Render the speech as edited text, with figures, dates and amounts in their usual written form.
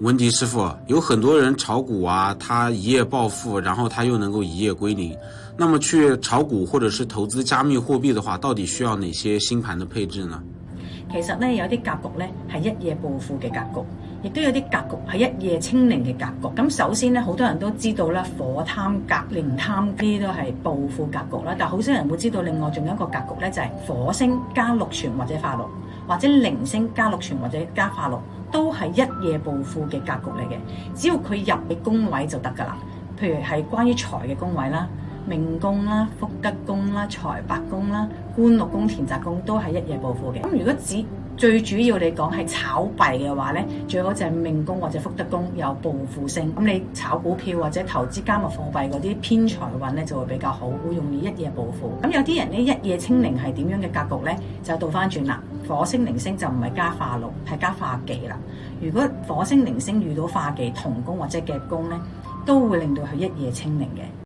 文迪師傅，有很多人炒股啊，他一夜暴富，然後他又能夠一夜歸零。那麼去炒股或者是投資加密貨幣的話，到底需要哪些星盤的配置呢？其實咧有啲格局咧係一夜暴富嘅格局，亦都有啲格局係一夜清零嘅格局。咁首先咧，好多人都知道啦，火貪格、靈貪呢啲都係暴富格局啦。但係好少人會知道，另外仲有一個格局咧，就係火星加祿存或者化祿，或者零星加祿存或者加化祿，都係一夜暴富嘅格局嚟嘅。只要佢入嘅宮位就得㗎啦。譬如係關於財嘅宮位啦、命宮啦、福德宮啦、財帛宮啦、官祿宮、田宅宮都係一夜暴富嘅。咁如果最主要嚟講係炒幣嘅話咧，最好就係命宮或者福德宮有暴富星。咁你炒股票或者投資加密貨幣嗰啲偏財運咧就會比較好，會容易一夜暴富。咁有啲人咧一夜清零係點樣嘅格局咧？就倒翻轉啦，火星零星就唔係加化祿，係加化忌啦。如果火星零星遇到化忌同宮或者夾宮咧，都會令到佢一夜清零嘅。